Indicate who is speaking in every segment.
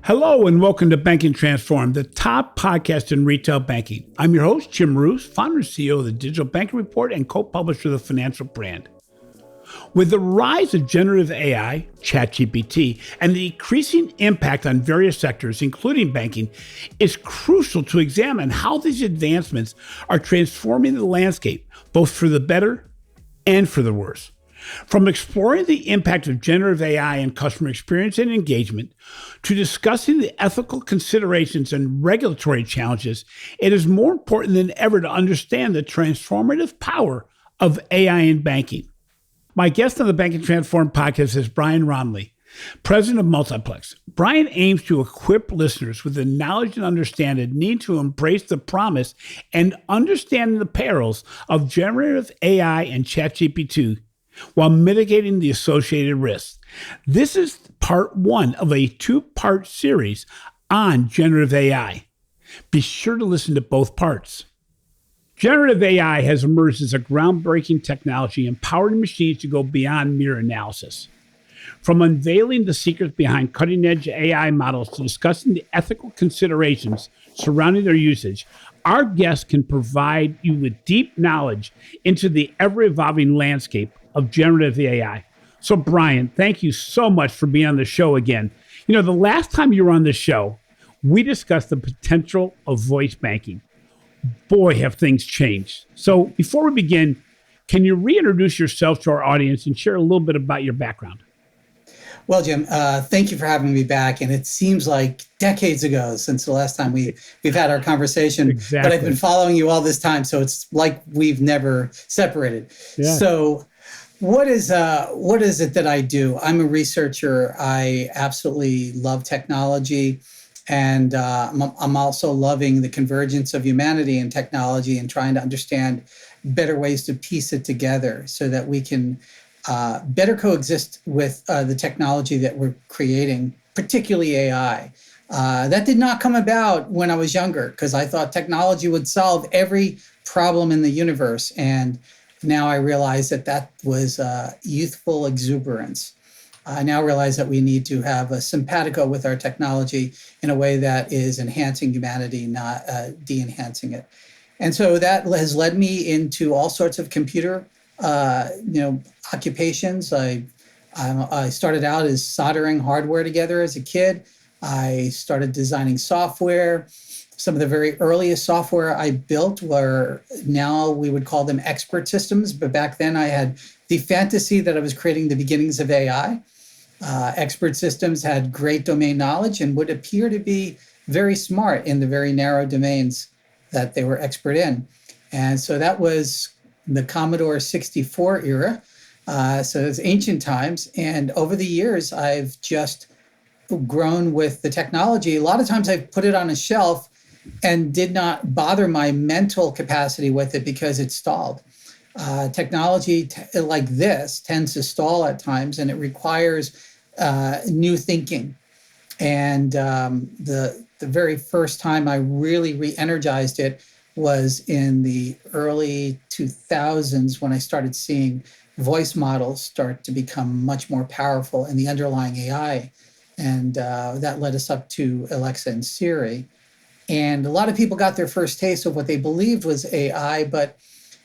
Speaker 1: Hello and welcome to Banking Transform, the top podcast in retail banking. I'm your host, Jim Marous, founder and CEO of the Digital Banking Report and co-publisher of the Financial Brand. With the rise of generative AI, ChatGPT, and the increasing impact on various sectors, including banking, it's crucial to examine how these advancements are transforming the landscape, both for the better and for the worse. From exploring the impact of generative AI on customer experience and engagement to discussing the ethical considerations and regulatory challenges, it is more important than ever to understand the transformative power of AI in banking. My guest on the Banking Transform podcast is Brian Roemmele, president of Multiplex. Brian aims to equip listeners with the knowledge and understanding needed to embrace the promise and understand the perils of generative AI and ChatGPT while mitigating the associated risks. This is part one of a two-part series on generative AI. Be sure to listen to both parts. Generative AI has emerged as a groundbreaking technology empowering machines to go beyond mere analysis. From unveiling the secrets behind cutting-edge AI models to discussing the ethical considerations surrounding their usage, our guests can provide you with deep knowledge into the ever-evolving landscape of generative AI. So Brian, thank you so much for being on the show again. You know, the last time you were on the show, we discussed the potential of voice banking. Boy, have things changed. So before we begin, can you reintroduce yourself to our audience and share a little bit about your background?
Speaker 2: Well, Jim, thank you for having me back. And it seems like decades ago since the last time we've had our conversation.
Speaker 1: Exactly.
Speaker 2: But I've been following you all this time, so it's like we've never separated.
Speaker 1: Yeah.
Speaker 2: So what is it that I do? I'm a researcher. I absolutely love technology. And I'm also loving the convergence of humanity and technology and trying to understand better ways to piece it together so that we can better coexist with the technology that we're creating, particularly AI. That did not come about when I was younger because I thought technology would solve every problem in the universe. And now I realize that was youthful exuberance. I now realize that we need to have a simpatico with our technology in a way that is enhancing humanity, not de-enhancing it. And so that has led me into all sorts of computer occupations. I started out as soldering hardware together as a kid. I started designing software. Some of the very earliest software I built were, now we would call them expert systems, but back then I had the fantasy that I was creating the beginnings of AI. Expert systems had great domain knowledge and would appear to be very smart in the very narrow domains that they were expert in. And so that was the Commodore 64 era. So it's ancient times. And over the years, I've just grown with the technology. A lot of times I've put it on a shelf and did not bother my mental capacity with it because it stalled. Technology like this tends to stall at times, and it requires new thinking. And the very first time I really re-energized it was in the early 2000s when I started seeing voice models start to become much more powerful in the underlying AI. And that led us up to Alexa and Siri. And a lot of people got their first taste of what they believed was AI, but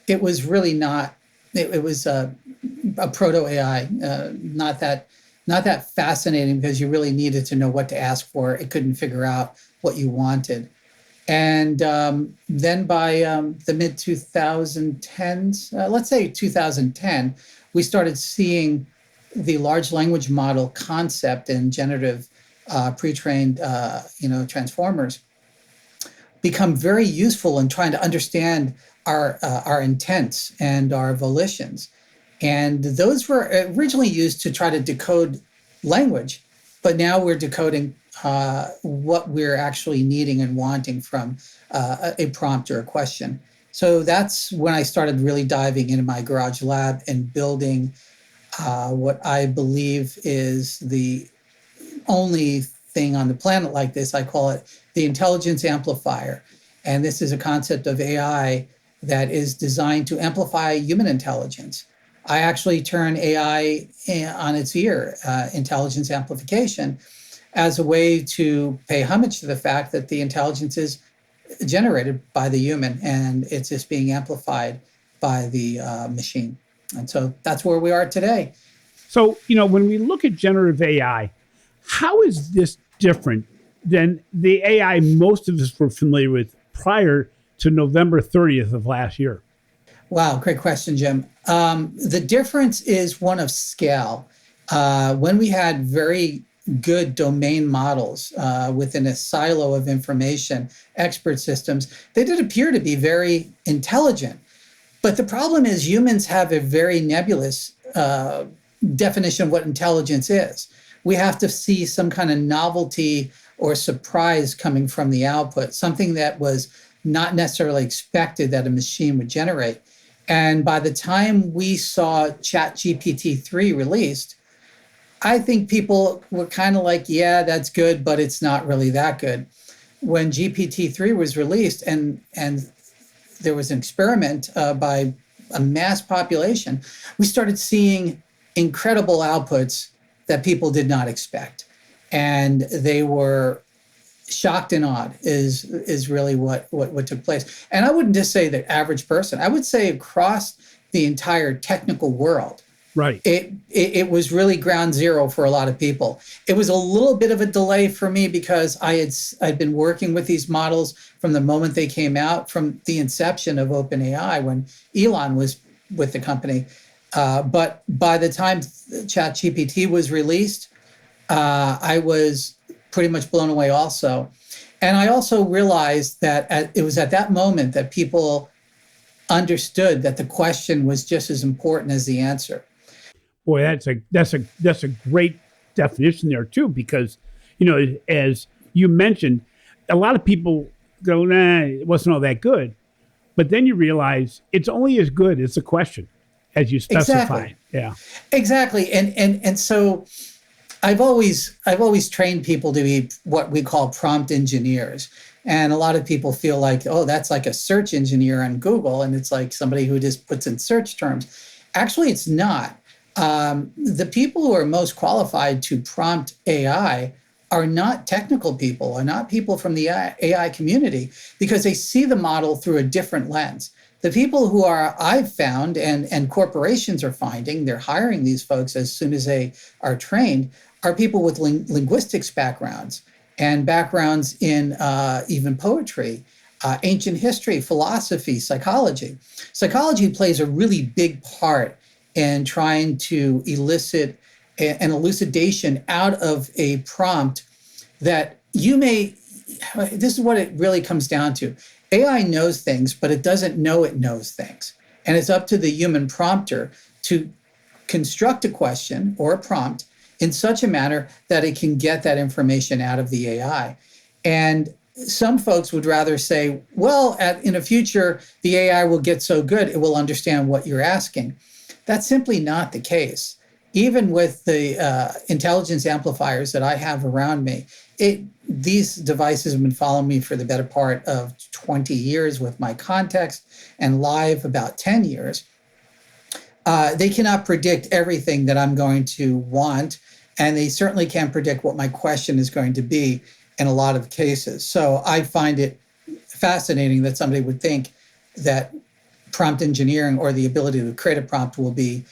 Speaker 2: it was really not. It was a proto-AI, not that fascinating because you really needed to know what to ask for. It couldn't figure out what you wanted. And then by the mid-2010s, let's say 2010, we started seeing the large language model concept and generative pre-trained transformers become very useful in trying to understand our intents and our volitions. And those were originally used to try to decode language, but now we're decoding what we're actually needing and wanting from a prompt or a question. So that's when I started really diving into my garage lab and building what I believe is the only thing on the planet like this. I call it the intelligence amplifier. And this is a concept of AI that is designed to amplify human intelligence. I actually turn AI on its ear, intelligence amplification, as a way to pay homage to the fact that the intelligence is generated by the human and it's just being amplified by the machine. And so that's where we are today.
Speaker 1: So, when we look at generative AI, how is this different than the AI most of us were familiar with prior to November 30th of last year?
Speaker 2: Wow, great question, Jim. The difference is one of scale. When we had very good domain models within a silo of information, expert systems, they did appear to be very intelligent. But the problem is humans have a very nebulous definition of what intelligence is. We have to see some kind of novelty or surprise coming from the output, something that was not necessarily expected that a machine would generate. And by the time we saw ChatGPT 3 released, I think people were kind of like, yeah, that's good, but it's not really that good. When GPT-3 was released and there was an experiment by a mass population, we started seeing incredible outputs that people did not expect. And they were shocked and awed is really what took place. And I wouldn't just say the average person. I would say across the entire technical world.
Speaker 1: Right.
Speaker 2: It was really ground zero for a lot of people. It was a little bit of a delay for me because I'd been working with these models from the moment they came out, from the inception of OpenAI when Elon was with the company. But by the time ChatGPT was released, I was pretty much blown away also. And I also realized that it was at that moment that people understood that the question was just as important as the answer.
Speaker 1: Boy, that's a great definition there too, because as you mentioned, a lot of people go, nah, it wasn't all that good, but then you realize it's only as good as the question, as you specify.
Speaker 2: Exactly.
Speaker 1: Yeah,
Speaker 2: exactly. And so I've always trained people to be what we call prompt engineers. And a lot of people feel like, oh, that's like a search engineer on Google, and it's like somebody who just puts in search terms. Actually, it's not. The people who are most qualified to prompt AI are not technical people, are not people from the AI community, because they see the model through a different lens. The people who I've found and corporations are finding, they're hiring these folks as soon as they are trained, are people with linguistics backgrounds and backgrounds in even poetry, ancient history, philosophy, psychology. Psychology plays a really big part in trying to elicit an elucidation out of a prompt that this is what it really comes down to. AI knows things, but it doesn't know it knows things. And it's up to the human prompter to construct a question or a prompt in such a manner that it can get that information out of the AI. And some folks would rather say, well, in the future, the AI will get so good, it will understand what you're asking. That's simply not the case. Even with the intelligence amplifiers that I have around me, these devices have been following me for the better part of 20 years with my context, and live about 10 years. They cannot predict everything that I'm going to want, and they certainly can't predict what my question is going to be in a lot of cases. So I find it fascinating that somebody would think that prompt engineering or the ability to create a prompt will be,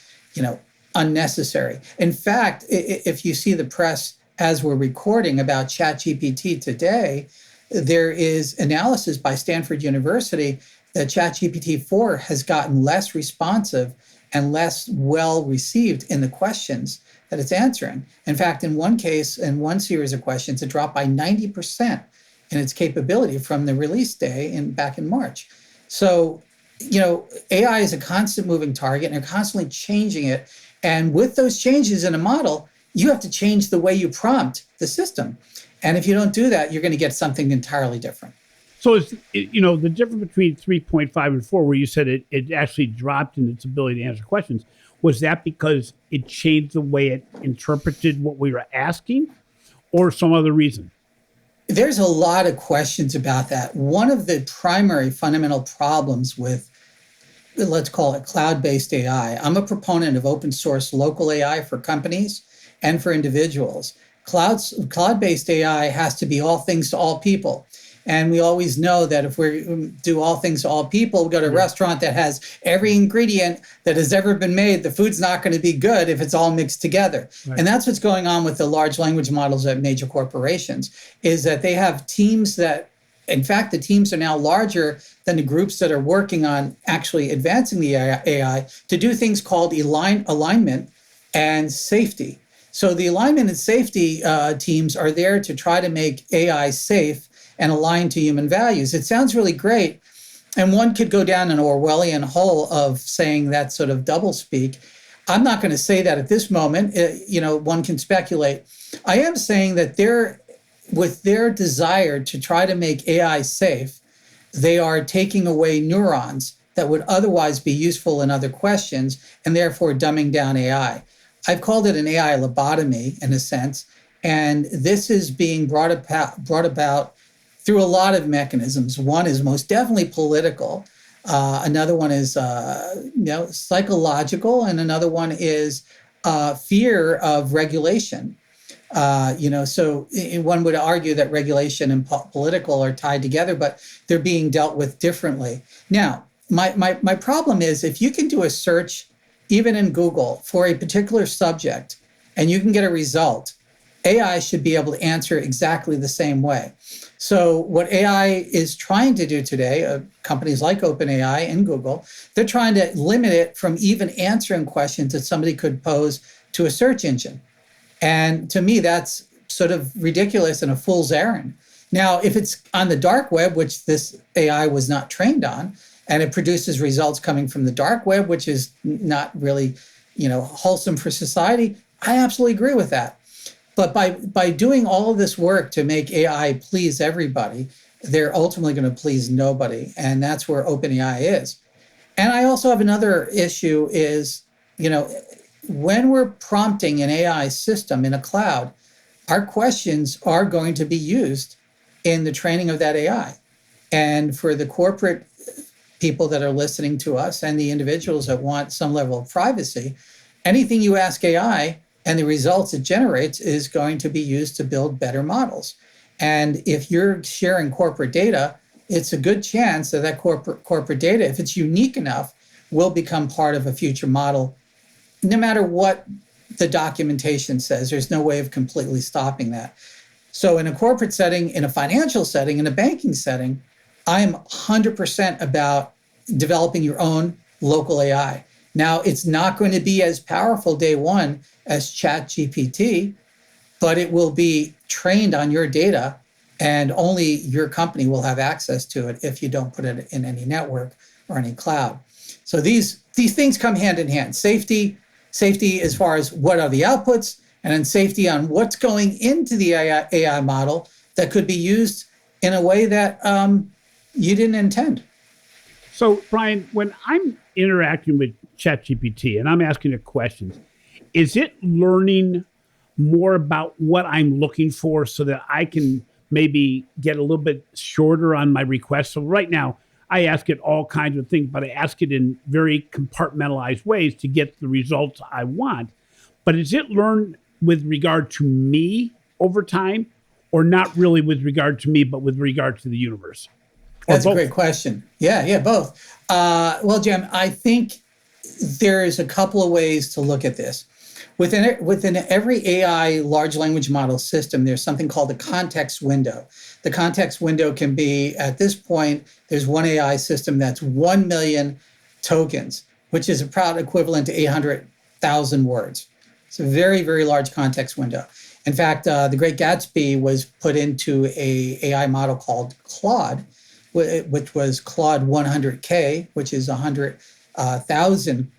Speaker 2: unnecessary. In fact, if you see the press as we're recording about ChatGPT today, there is analysis by Stanford University that ChatGPT 4 has gotten less responsive and less well received in the questions that it's answering. In fact, in one case, in one series of questions, it dropped by 90% in its capability from the release day back in March. So, AI is a constant moving target, and they're constantly changing it. And with those changes in a model, you have to change the way you prompt the system. And if you don't do that, you're going to get something entirely different.
Speaker 1: So it's the difference between 3.5 and 4, where you said it actually dropped in its ability to answer questions. Was that because it changed the way it interpreted what we were asking, or some other reason?
Speaker 2: There's a lot of questions about that. One of the primary fundamental problems with, let's call it cloud-based AI. I'm a proponent of open source local AI for companies and for individuals. cloud-based AI has to be all things to all people. And we always know that if we do all things to all people, we go to a restaurant that has every ingredient that has ever been made, the food's not going to be good if it's all mixed together. Right. And that's what's going on with the large language models at major corporations, is that they have teams that, in fact, the teams are now larger than the groups that are working on actually advancing the AI to do things called alignment and safety. So the alignment and safety teams are there to try to make AI safe and aligned to human values. It sounds really great. And one could go down an Orwellian hole of saying that sort of doublespeak. I'm not going to say that at this moment. One can speculate. I am saying that with their desire to try to make AI safe, they are taking away neurons that would otherwise be useful in other questions, and therefore dumbing down AI. I've called it an AI lobotomy in a sense, and this is being brought about through a lot of mechanisms. One is most definitely political. Another one is psychological, and another one is fear of regulation. So one would argue that regulation and political are tied together, but they're being dealt with differently. Now, my problem is if you can do a search, even in Google, for a particular subject, and you can get a result, AI should be able to answer exactly the same way. So what AI is trying to do today, companies like OpenAI and Google, they're trying to limit it from even answering questions that somebody could pose to a search engine. And to me, that's sort of ridiculous and a fool's errand. Now, if it's on the dark web, which this AI was not trained on, and it produces results coming from the dark web, which is not really, wholesome for society, I absolutely agree with that. But by doing all of this work to make AI please everybody, they're ultimately going to please nobody. And that's where OpenAI is. And I also have another issue is, when we're prompting an AI system in a cloud, our questions are going to be used in the training of that AI. And for the corporate people that are listening to us and the individuals that want some level of privacy, anything you ask AI and the results it generates is going to be used to build better models. And if you're sharing corporate data, it's a good chance that corporate data, if it's unique enough, will become part of a future model, no matter what the documentation says. There's no way of completely stopping that. So in a corporate setting, in a financial setting, in a banking setting, I am 100% about developing your own local AI. Now, it's not going to be as powerful day one as ChatGPT, but it will be trained on your data, and only your company will have access to it if you don't put it in any network or any cloud. So these things come hand in hand. Safety as far as what are the outputs, and then safety on what's going into the AI model that could be used in a way that you didn't intend.
Speaker 1: So, Brian, when I'm interacting with ChatGPT and I'm asking it questions, is it learning more about what I'm looking for so that I can maybe get a little bit shorter on my requests? So right now, I ask it all kinds of things, but I ask it in very compartmentalized ways to get the results I want. But is it learned with regard to me over time, or not really with regard to me, but with regard to the universe?
Speaker 2: That's a great question. Yeah, both. Well, Jim, I think there's a couple of ways to look at this. Within every AI large language model system, there's something called the context window. The context window can be, at this point, there's one AI system that's 1 million tokens, which is a proud equivalent to 800,000 words. It's a very, very large context window. In fact, The Great Gatsby was put into a AI model called Claude, which was Claude 100K, which is 100,000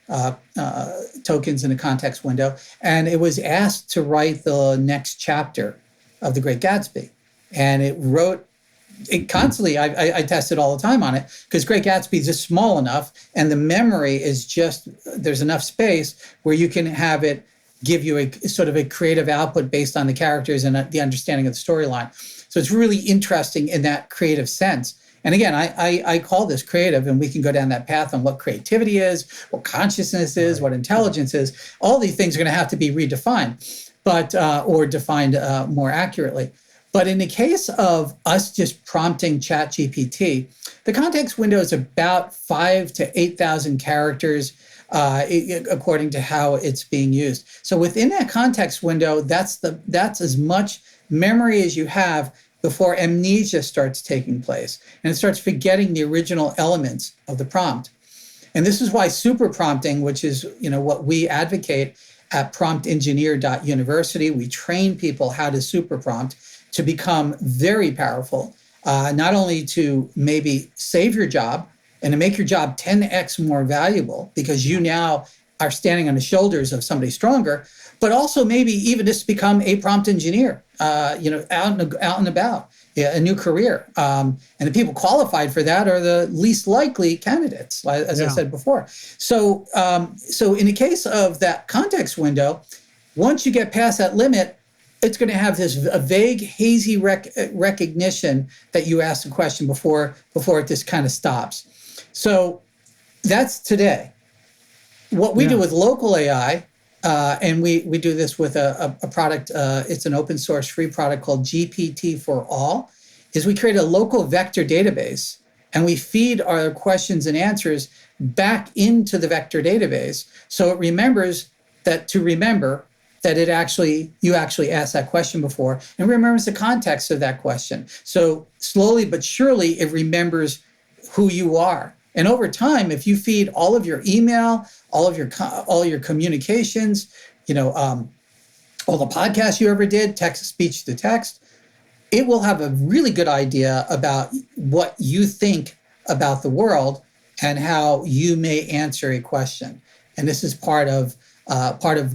Speaker 2: tokens in a context window. And it was asked to write the next chapter of The Great Gatsby. And it wrote it constantly. I test it all the time on it, because Great Gatsby is just small enough, and the memory is just, there's enough space where you can have it give you a sort of a creative output based on the characters and the understanding of the storyline. So it's really interesting in that creative sense. And again, I call this creative, and we can go down that path on what creativity is, what consciousness is, what intelligence is. All these things are going to have to be redefined. but or defined more accurately. But in the case of us just prompting ChatGPT, the context window is about 5,000 to 8,000 characters, according to how it's being used. So within that context window, that's as much memory as you have before amnesia starts taking place, and it starts forgetting the original elements of the prompt. And this is why super prompting, which is what we advocate at promptengineer.university, we train people how to super prompt to become very powerful, not only to maybe save your job and to make your job 10x more valuable because you now are standing on the shoulders of somebody stronger, but also maybe even just become a prompt engineer, out and about, a new career. And the people qualified for that are the least likely candidates, as I said before. So in the case of that context window, once you get past that limit, it's going to have a vague, hazy recognition that you asked a question before it just kind of stops. So that's today. What we do with local AI, and we do this with a product, it's an open source free product called GPT for All, is we create a local vector database and we feed our questions and answers back into the vector database. So it remembers that you actually asked that question before, and remembers the context of that question. So slowly but surely, it remembers who you are. And over time, if you feed all of your email, all your communications, all the podcasts you ever did, text, speech to text, it will have a really good idea about what you think about the world and how you may answer a question. And this is part of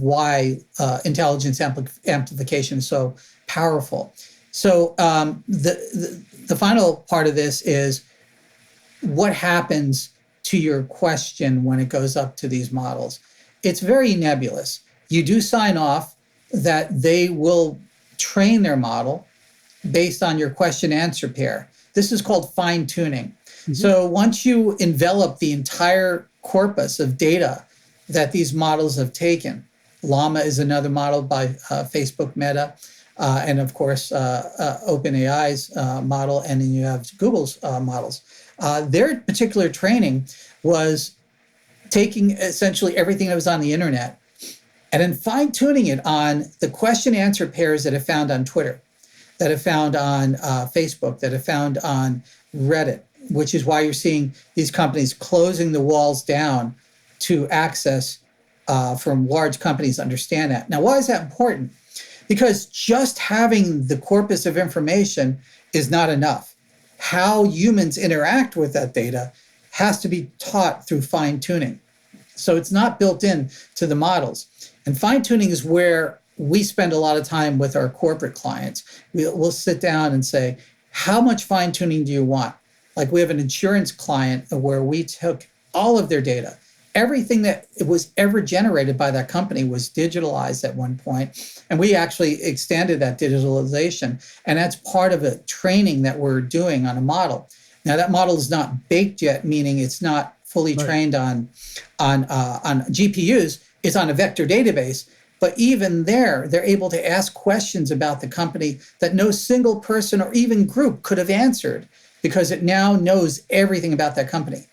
Speaker 2: why intelligence amplification is so powerful. So the final part of this is what happens to your question when it goes up to these models. It's very nebulous. You do sign off that they will train their model based on your question-answer pair. This is called fine-tuning. Mm-hmm. So once you envelop the entire corpus of data that these models have taken, Llama is another model by Facebook Meta, and of course OpenAI's model, and then you have Google's models. Their particular training was taking essentially everything that was on the internet and then fine-tuning it on the question-answer pairs that are found on Twitter, that are found on Facebook, that are found on Reddit, which is why you're seeing these companies closing the walls down to access from large companies understand that. Now, why is that important? Because just having the corpus of information is not enough. How humans interact with that data has to be taught through fine-tuning. So it's not built in to the models. And fine-tuning is where we spend a lot of time with our corporate clients. We'll sit down and say, how much fine-tuning do you want? Like we have an insurance client where we took all of their data. Everything that was ever generated by that company was digitalized at one point, and we actually extended that digitalization, and that's part of a training that we're doing on a model. Now, that model is not baked yet, meaning it's not fully trained on GPUs. It's on a vector database, but even there, they're able to ask questions about the company that no single person or even group could have answered because it now knows everything about that company.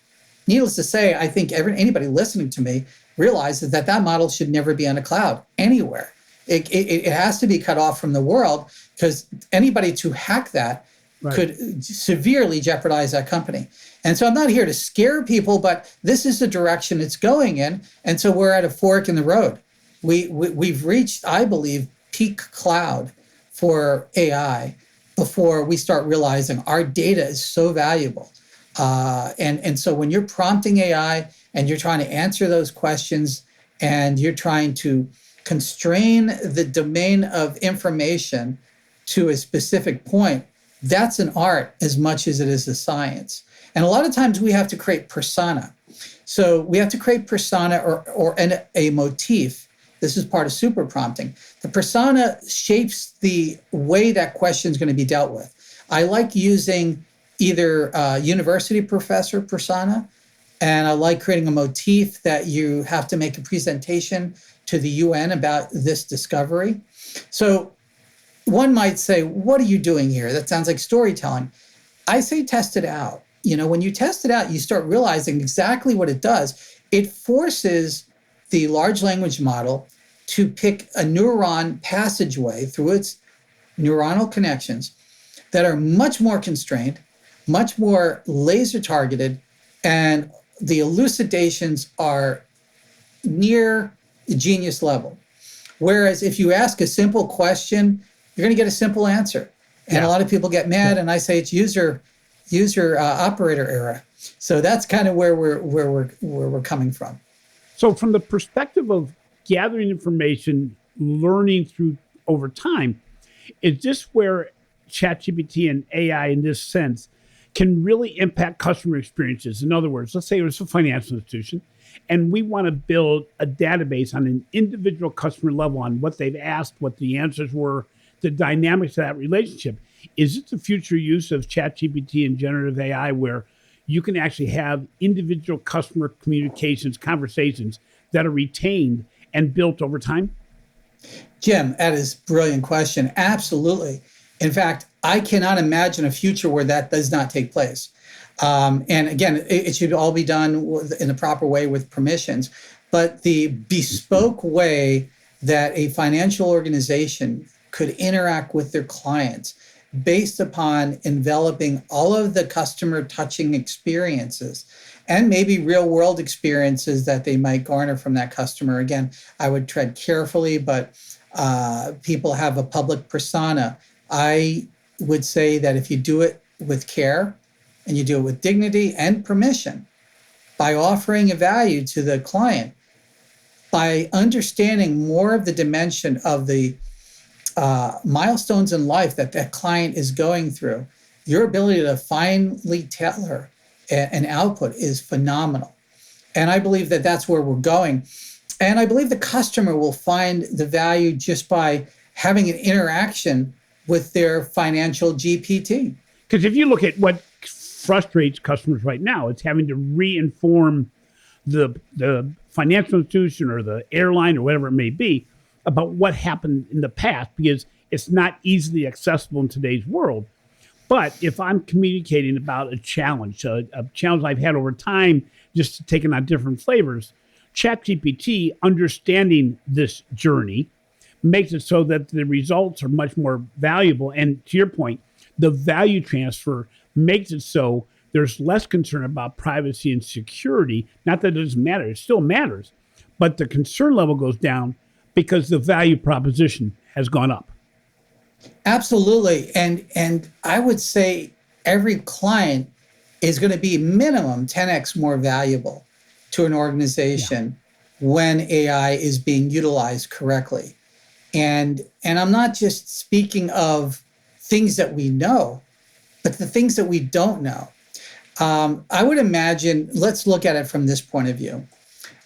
Speaker 2: Needless to say, I think anybody listening to me realizes that model should never be on a cloud anywhere. It has to be cut off from the world because anybody to hack that could severely jeopardize that company. And so I'm not here to scare people, but this is the direction it's going in. And so we're at a fork in the road. We've reached, I believe, peak cloud for AI before we start realizing our data is so valuable. And so when you're prompting AI and you're trying to answer those questions and you're trying to constrain the domain of information to a specific point, that's an art as much as it is a science. And a lot of times we have to create persona. So we have to create persona or a motif. This is part of super prompting. The persona shapes the way that question is going to be dealt with. I like using either a university professor persona, and I like creating a motif that you have to make a presentation to the UN about this discovery. So one might say, what are you doing here? That sounds like storytelling. I say test it out. When you test it out, you start realizing exactly what it does. It forces the large language model to pick a neuron passageway through its neuronal connections that are much more constrained, much more laser targeted, and the elucidations are near genius level. Whereas if you ask a simple question, you're going to get a simple answer. And a lot of people get mad, and I say it's user operator error. So that's kind of where we're coming from.
Speaker 1: So from the perspective of gathering information, learning through over time, is this where ChatGPT and AI in this sense can really impact customer experiences? In other words, let's say it's a financial institution and we want to build a database on an individual customer level on what they've asked, what the answers were, the dynamics of that relationship. Is it the future use of ChatGPT and generative AI where you can actually have individual customer communications, conversations that are retained and built over time?
Speaker 2: Jim, that is a brilliant question. Absolutely. In fact, I cannot imagine a future where that does not take place. And again, it should all be done in the proper way with permissions. But the bespoke way that a financial organization could interact with their clients based upon enveloping all of the customer touching experiences and maybe real world experiences that they might garner from that customer. Again, I would tread carefully, but people have a public persona. I would say that if you do it with care and you do it with dignity and permission, by offering a value to the client, by understanding more of the dimension of the milestones in life that that client is going through, your ability to finely tailor an output is phenomenal. And I believe that that's where we're going. And I believe the customer will find the value just by having an interaction with their financial GPT.
Speaker 1: Because if you look at what frustrates customers right now, it's having to re-inform the financial institution or the airline or whatever it may be about what happened in the past, because it's not easily accessible in today's world. But if I'm communicating about a challenge I've had over time, just taking on different flavors, ChatGPT understanding this journey makes it so that the results are much more valuable. And to your point, the value transfer makes it so there's less concern about privacy and security. Not that it doesn't matter, it still matters, but the concern level goes down because the value proposition has gone up.
Speaker 2: Absolutely. And I would say every client is going to be minimum 10x more valuable to an organization when AI is being utilized correctly. And I'm not just speaking of things that we know, but the things that we don't know. I would imagine, let's look at it from this point of view.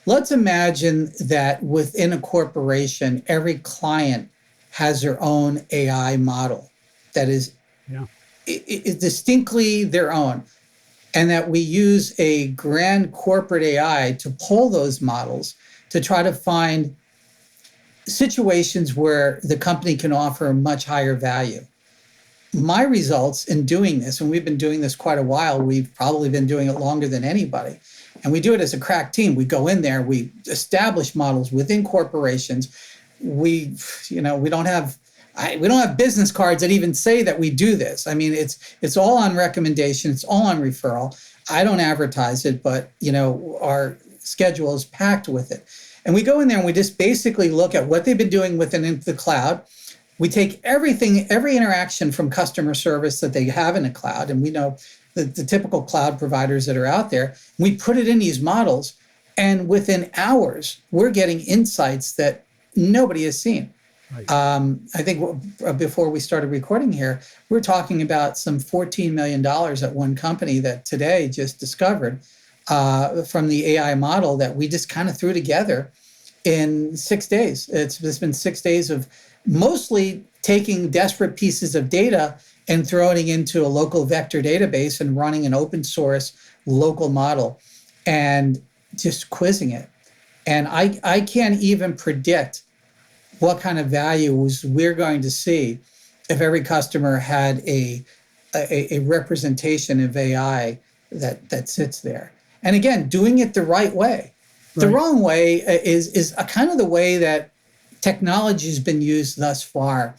Speaker 2: Let's imagine that within a corporation, every client has their own AI model that is distinctly their own, and that we use a grand corporate AI to pull those models to try to find situations where the company can offer a much higher value. My results in doing this, and we've been doing this quite a while, we've probably been doing it longer than anybody, and we do it as a crack team. We go in there, we establish models within corporations. We don't have business cards that even say that we do this. I mean, it's all on recommendation. It's all on referral. I don't advertise it, but our schedule is packed with it. And we go in there and we just basically look at what they've been doing within the cloud. We take everything, every interaction from customer service that they have in a cloud, and we know the typical cloud providers that are out there. We put it in these models, and within hours, we're getting insights that nobody has seen. Right. I think before we started recording here, we're talking about some $14 million at one company that today just discovered from the AI model that we just kind of threw together in 6 days. It's been 6 days of mostly taking desperate pieces of data and throwing it into a local vector database and running an open source local model and just quizzing it. And I can't even predict what kind of values we're going to see if every customer had a representation of AI that sits there. And again, doing it the right way. The wrong way is a kind of the way that technology has been used thus far.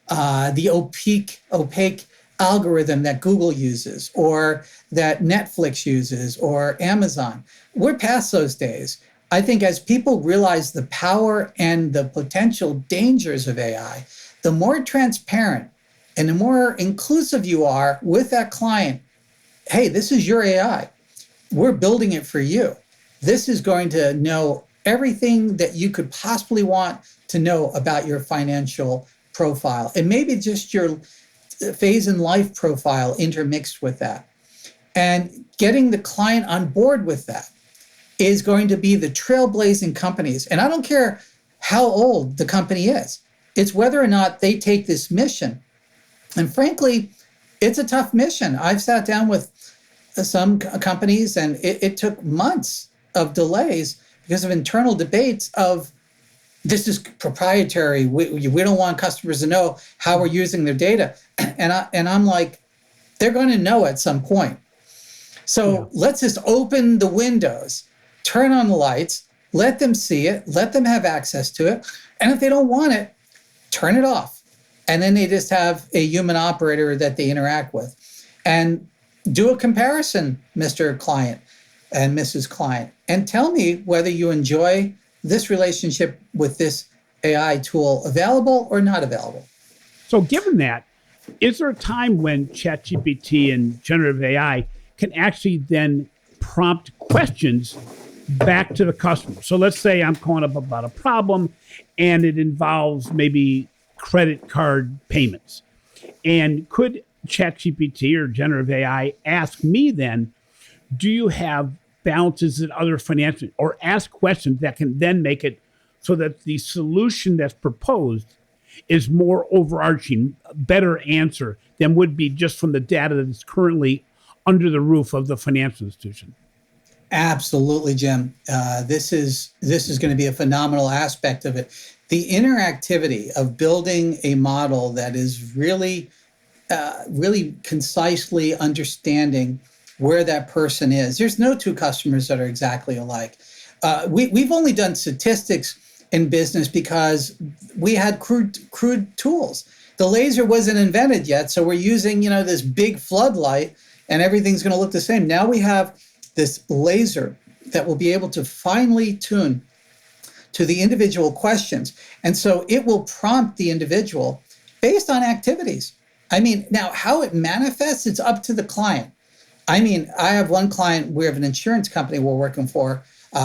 Speaker 2: The opaque algorithm that Google uses, or that Netflix uses, or Amazon. We're past those days. I think as people realize the power and the potential dangers of AI, the more transparent and the more inclusive you are with that client. Hey, this is your AI. We're building it for you. This is going to know everything that you could possibly want to know about your financial profile, and maybe just your phase in life profile intermixed with that. And getting the client on board with that is going to be the trailblazing companies. And I don't care how old the company is. It's whether or not they take this mission. And frankly, it's a tough mission. I've sat down with some companies, and it took months of delays because of internal debates of, this is proprietary. We don't want customers to know how we're using their data. And I'm like, they're going to know at some point. So let's just open the windows, turn on the lights, let them see it, let them have access to it. And if they don't want it, turn it off. And then they just have a human operator that they interact with. And do a comparison, Mr. Client and Mrs. Client, and tell me whether you enjoy this relationship with this AI tool available or not available.
Speaker 1: So given that, is there a time when ChatGPT and generative AI can actually then prompt questions back to the customer? So let's say I'm calling up about a problem and it involves maybe credit card payments. And could ChatGPT or generative AI ask me then, do you have balances in other financial, or ask questions that can then make it so that the solution that's proposed is more overarching, better answer than would be just from the data that is currently under the roof of the financial institution?
Speaker 2: Absolutely, Jim. This is going to be a phenomenal aspect of it. The interactivity of building a model that is really concisely understanding where that person is. There's no two customers that are exactly alike. We've only done statistics in business because we had crude tools. The laser wasn't invented yet, so we're using this big floodlight, and everything's going to look the same. Now we have this laser that will be able to finely tune to the individual questions, and so it will prompt the individual based on activities. I mean, now how it manifests, it's up to the client. I mean, I have one client, we have an insurance company we're working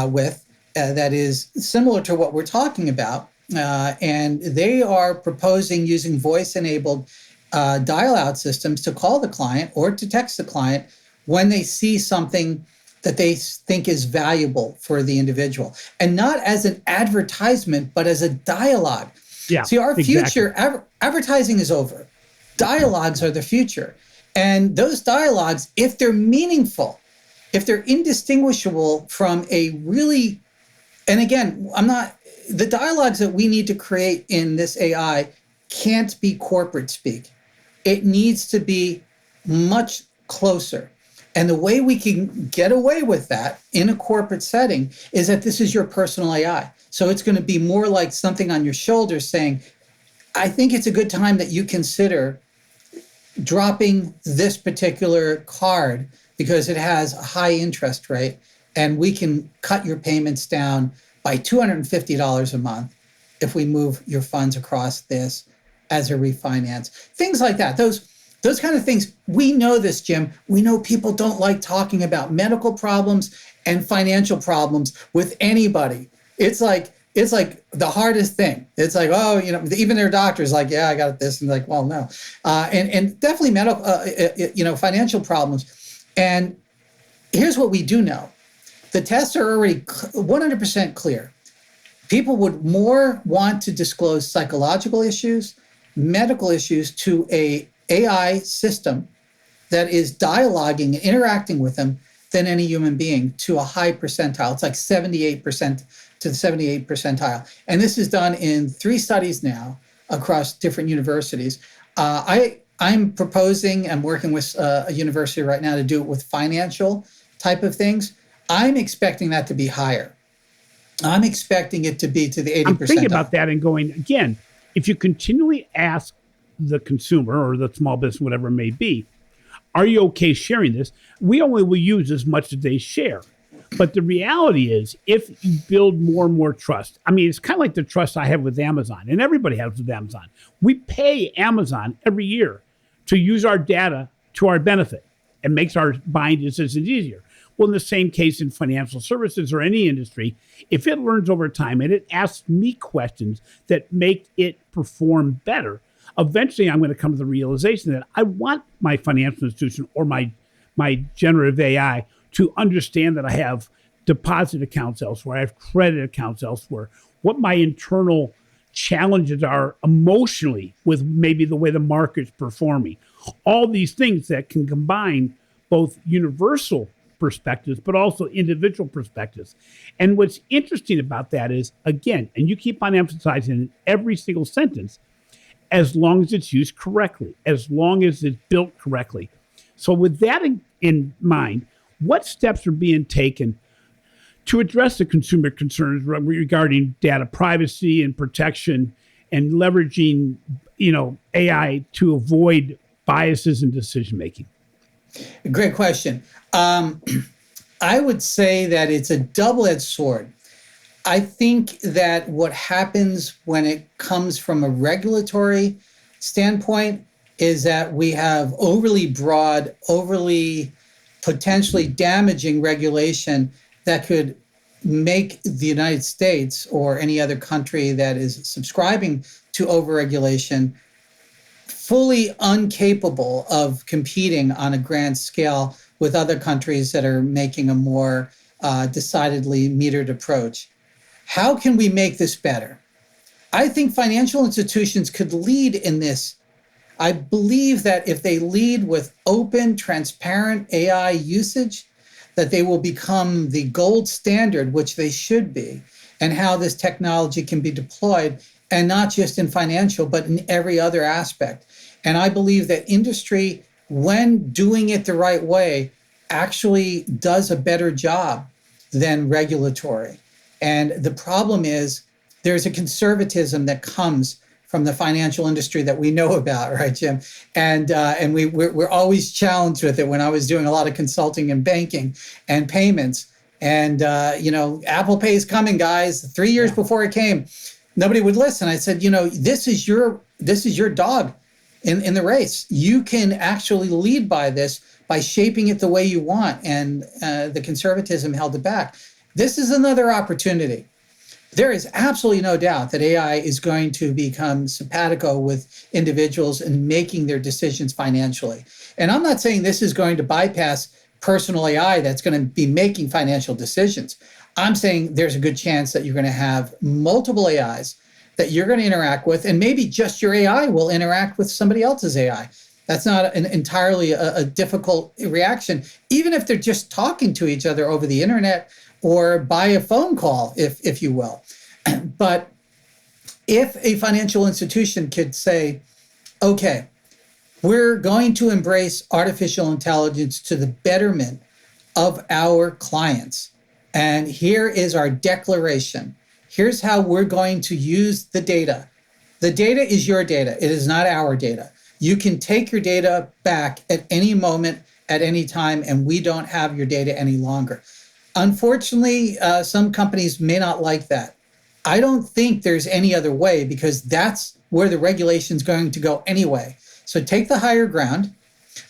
Speaker 2: with that is similar to what we're talking about. And they are proposing using voice-enabled dial-out systems to call the client or to text the client when they see something that they think is valuable for the individual. And not as an advertisement, but as a dialogue.
Speaker 1: Yeah,
Speaker 2: see, our future, advertising is over. Dialogues are the future. And those dialogues, if they're meaningful, if they're indistinguishable from a really, and again, the dialogues that we need to create in this AI can't be corporate speak. It needs to be much closer. And the way we can get away with that in a corporate setting is that this is your personal AI. So it's going to be more like something on your shoulder saying, I think it's a good time that you consider dropping this particular card because it has a high interest rate, and we can cut your payments down by $250 a month if we move your funds across this as a refinance. Things like that. Those kind of things. We know this, Jim. We know people don't like talking about medical problems and financial problems with anybody. It's like the hardest thing. It's like, oh, even their doctor's like, yeah, I got this. And like, well, no. And definitely medical, financial problems. And here's what we do know. The tests are already 100% clear. People would more want to disclose psychological issues, medical issues to a AI system that is dialoguing and interacting with them than any human being to a high percentile. It's like 78% to the 78th percentile. And this is done in 3 studies now across different universities. I'm proposing, I'm working with a university right now to do it with financial type of things. I'm expecting that to be higher. I'm expecting it to be to the 80%.
Speaker 1: I'm thinking about that and going, again, if you continually ask the consumer or the small business, whatever it may be, are you okay sharing this? We only will use as much as they share. But the reality is, if you build more and more trust, I mean, it's kind of like the trust I have with Amazon, and everybody has with Amazon. We pay Amazon every year to use our data to our benefit and makes our buying decisions easier. Well, in the same case in financial services or any industry, if it learns over time and it asks me questions that make it perform better, eventually I'm going to come to the realization that I want my financial institution or my generative AI to understand that I have deposit accounts elsewhere, I have credit accounts elsewhere, what my internal challenges are emotionally with maybe the way the market's performing. All these things that can combine both universal perspectives, but also individual perspectives. And what's interesting about that is, again, and you keep on emphasizing in every single sentence, as long as it's used correctly, as long as it's built correctly. So with that in mind, what steps are being taken to address the consumer concerns regarding data privacy and protection and leveraging, AI to avoid biases in decision making?
Speaker 2: Great question. I would say that it's a double-edged sword. I think that what happens when it comes from a regulatory standpoint is that we have overly broad, overly potentially damaging regulation that could make the United States or any other country that is subscribing to overregulation fully incapable of competing on a grand scale with other countries that are making a more decidedly metered approach. How can we make this better? I think financial institutions could lead in this. I believe that if they lead with open, transparent AI usage, that they will become the gold standard, which they should be, and how this technology can be deployed, and not just in financial, but in every other aspect. And I believe that industry, when doing it the right way, actually does a better job than regulatory. And the problem is there's a conservatism that comes from the financial industry that we know about, right, Jim? And we're always challenged with it. When I was doing a lot of consulting in banking and payments, and Apple Pay is coming, guys. 3 years before it came, nobody would listen. I said, this is your dog in the race. You can actually lead by this by shaping it the way you want, and the conservatism held it back. This is another opportunity. There is absolutely no doubt that AI is going to become simpatico with individuals in making their decisions financially. And I'm not saying this is going to bypass personal AI that's going to be making financial decisions. I'm saying there's a good chance that you're going to have multiple AIs that you're going to interact with, and maybe just your AI will interact with somebody else's AI. That's not entirely a difficult reaction, even if they're just talking to each other over the internet or by a phone call, if you will. But if a financial institution could say, okay, we're going to embrace artificial intelligence to the betterment of our clients, and here is our declaration. Here's how we're going to use the data. The data is your data. It is not our data. You can take your data back at any moment, at any time, and we don't have your data any longer. Unfortunately, some companies may not like that. I don't think there's any other way, because that's where the regulation is going to go anyway. So take the higher ground,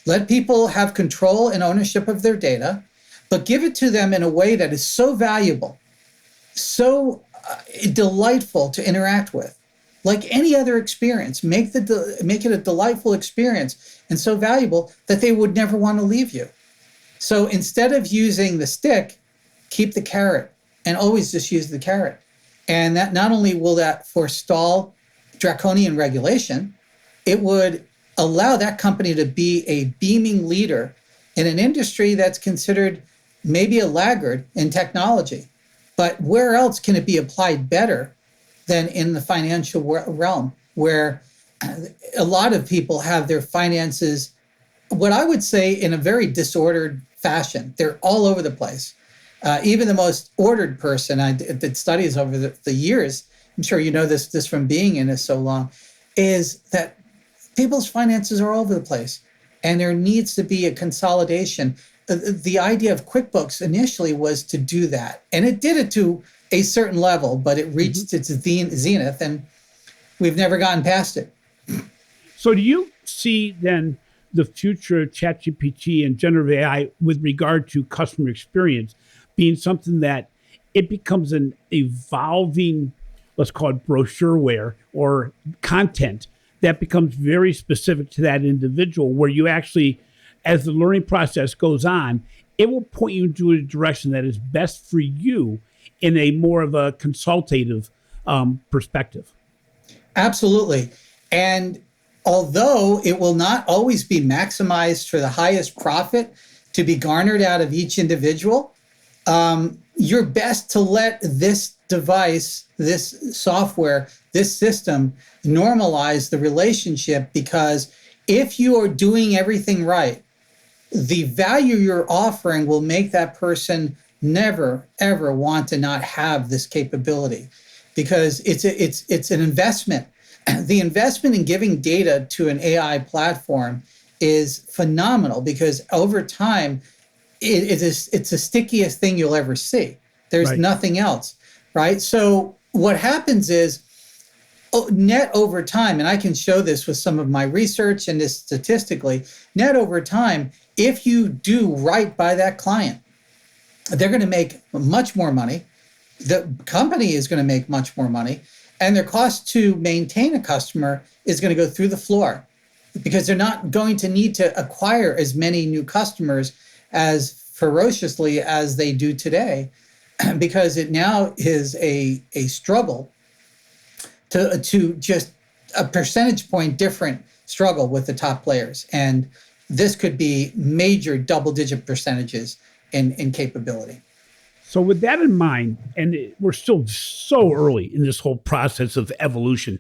Speaker 2: let people have control and ownership of their data, but give it to them in a way that is so valuable, so delightful to interact with. Like any other experience, make it a delightful experience and so valuable that they would never want to leave you. So instead of using the stick, keep the carrot, and always just use the carrot. And that not only will that forestall draconian regulation, it would allow that company to be a beaming leader in an industry that's considered maybe a laggard in technology, but where else can it be applied better than in the financial realm, where a lot of people have their finances, what I would say, in a very disordered fashion. They're all over the place. Even the most ordered person, I did studies over the years, I'm sure you know this from being in this so long, is that people's finances are all over the place. And there needs to be a consolidation. The idea of QuickBooks initially was to do that. And it did it to a certain level, but it reached its zenith, and we've never gotten past it.
Speaker 1: So do you see then the future of ChatGPT and generative AI with regard to customer experience being something that it becomes an evolving, let's call it brochureware or content that becomes very specific to that individual, where you actually, as the learning process goes on, it will point you into a direction that is best for you in a more of a consultative perspective?
Speaker 2: Absolutely. And although it will not always be maximized for the highest profit to be garnered out of each individual, you're best to let this device, this software, this system normalize the relationship, because if you are doing everything right, the value you're offering will make that person never, ever want to not have this capability, because it's an investment. The investment in giving data to an AI platform is phenomenal, because over time, it's the stickiest thing you'll ever see. There's
Speaker 1: Right.
Speaker 2: nothing else, right? So what happens is, net over time, and I can show this with some of my research and this statistically, net over time, if you do right by that client, they're going to make much more money. The company is going to make much more money, and their cost to maintain a customer is going to go through the floor, because they're not going to need to acquire as many new customers as ferociously as they do today, because it now is a struggle to just a percentage point different struggle with the top players. And this could be major double-digit percentages in capability.
Speaker 1: So with that in mind, and we're still so early in this whole process of evolution,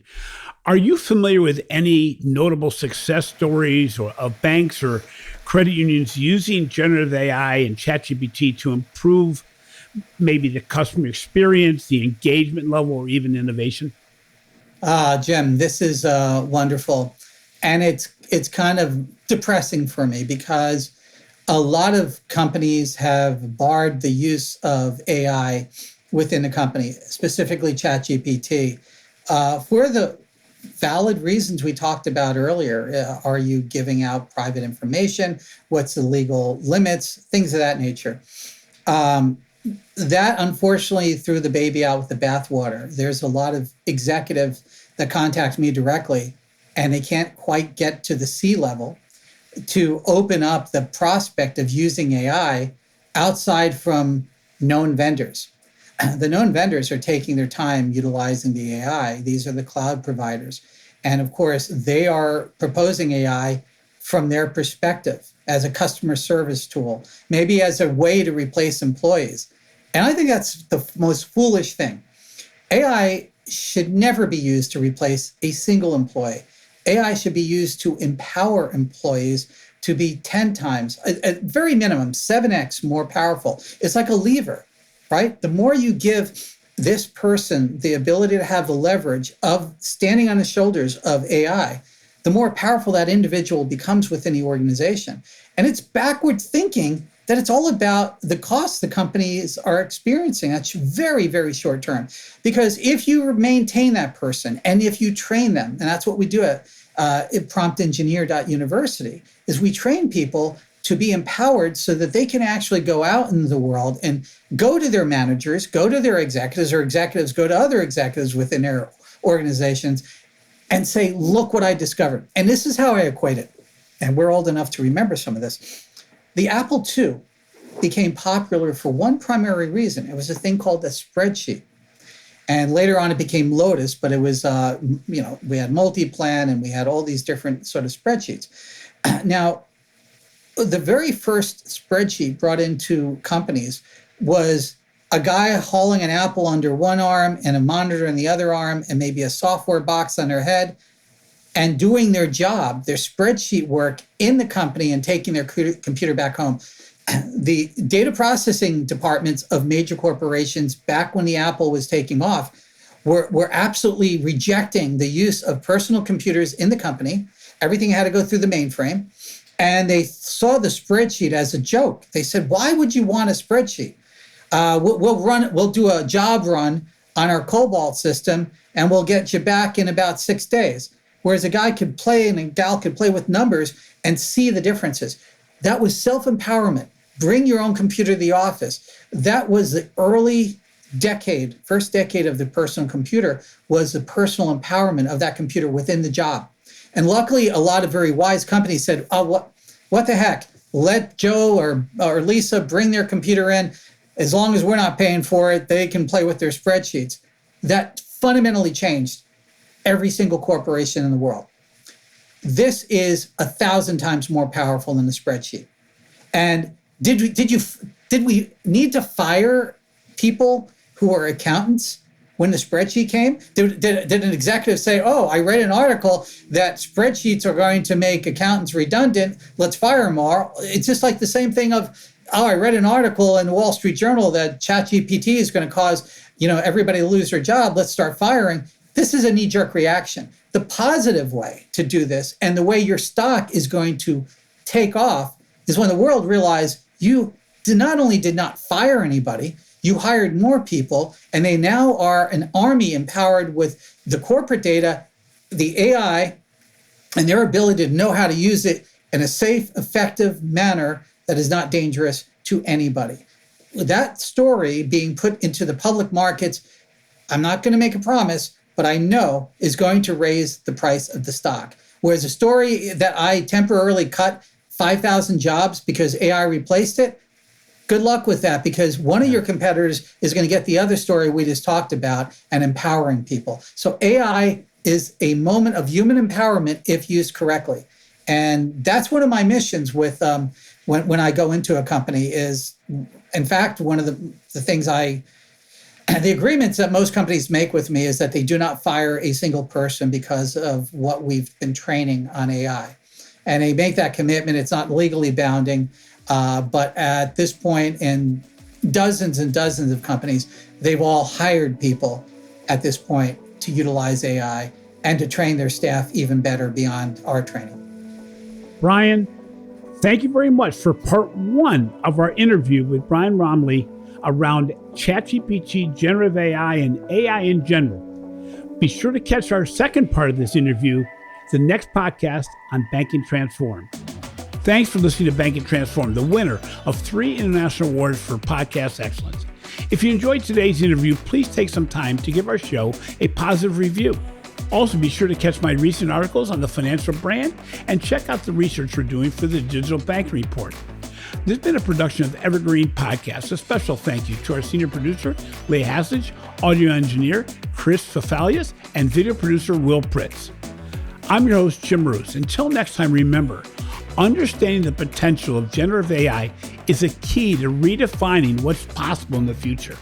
Speaker 1: are you familiar with any notable success stories or of banks or credit unions using generative AI and ChatGPT to improve maybe the customer experience, the engagement level, or even innovation?
Speaker 2: Jim, this is wonderful. And it's kind of depressing for me, because a lot of companies have barred the use of AI within the company, specifically ChatGPT, for the valid reasons we talked about earlier. Are you giving out private information? What's the legal limits? Things of that nature. That unfortunately threw the baby out with the bathwater. There's a lot of executives that contact me directly, and they can't quite get to the C level to open up the prospect of using AI outside from known vendors. The known vendors are taking their time utilizing the AI. These are the cloud providers. And of course, they are proposing AI from their perspective as a customer service tool, maybe as a way to replace employees. And I think that's the most foolish thing. AI should never be used to replace a single employee. AI should be used to empower employees to be 10 times, at very minimum, 7x more powerful. It's like a lever, right? The more you give this person the ability to have the leverage of standing on the shoulders of AI, the more powerful that individual becomes within the organization. And it's backward thinking that it's all about the costs the companies are experiencing. That's very, very short term. Because if you maintain that person and if you train them, and that's what we do at promptengineer.university, is we train people to be empowered so that they can actually go out into the world and go to their managers, go to their executives, or executives go to other executives within their organizations and say, look what I discovered. And this is how I equate it. And we're old enough to remember some of this. The Apple II became popular for one primary reason. It was a thing called a spreadsheet. And later on, it became Lotus, but it was, we had Multiplan and we had all these different sort of spreadsheets. Now, the very first spreadsheet brought into companies was a guy hauling an apple under one arm and a monitor in the other arm and maybe a software box on their head and doing their job, their spreadsheet work in the company and taking their computer back home. The data processing departments of major corporations back when the Apple was taking off were absolutely rejecting the use of personal computers in the company. Everything had to go through the mainframe. And they saw the spreadsheet as a joke. They said, why would you want a spreadsheet? We'll do a job run on our COBOL system and we'll get you back in about 6 days. Whereas a guy could play and a gal could play with numbers and see the differences. That was self-empowerment. Bring your own computer to the office. That was the early decade, first decade of the personal computer was the personal empowerment of that computer within the job. And luckily, a lot of very wise companies said, oh, what the heck? Let Joe or Lisa bring their computer in. As long as we're not paying for it, they can play with their spreadsheets. That fundamentally changed every single corporation in the world. This is 1,000 times more powerful than the spreadsheet. And did we need to fire people who are accountants when the spreadsheet came? Did an executive say, oh, I read an article that spreadsheets are going to make accountants redundant, let's fire them all? It's just like the same thing of, oh, I read an article in the Wall Street Journal that ChatGPT is going to cause, everybody to lose their job, let's start firing. This is a knee-jerk reaction. The positive way to do this and the way your stock is going to take off is when the world realized you not only did not fire anybody, you hired more people, and they now are an army empowered with the corporate data, the AI, and their ability to know how to use it in a safe, effective manner that is not dangerous to anybody. That story being put into the public markets, I'm not going to make a promise, but I know is going to raise the price of the stock. Whereas a story that I temporarily cut 5,000 jobs because AI replaced it, good luck with that, because one of your competitors is going to get the other story we just talked about and empowering people. So AI is a moment of human empowerment if used correctly. And that's one of my missions with when I go into a company is, in fact, one of the things the agreements that most companies make with me is that they do not fire a single person because of what we've been training on AI. And they make that commitment. It's not legally bounding. But at this point, in dozens and dozens of companies, they've all hired people at this point to utilize AI and to train their staff even better beyond our training.
Speaker 1: Brian, thank you very much for part one of our interview with Brian Roemmele around ChatGPT, generative AI, and AI in general. Be sure to catch our second part of this interview, the next podcast on Banking Transformed. Thanks for listening to Banking Transformed, the winner of 3 international awards for podcast excellence. If you enjoyed today's interview, please take some time to give our show a positive review. Also, be sure to catch my recent articles on the financial brand and check out the research we're doing for the Digital Banking Report. This has been a production of Evergreen Podcast. A special thank you to our senior producer, Leigh Hassage, audio engineer, Chris Fafalius, and video producer, Will Pritz. I'm your host, Jim Marous. Until next time, remember, understanding the potential of generative AI is a key to redefining what's possible in the future.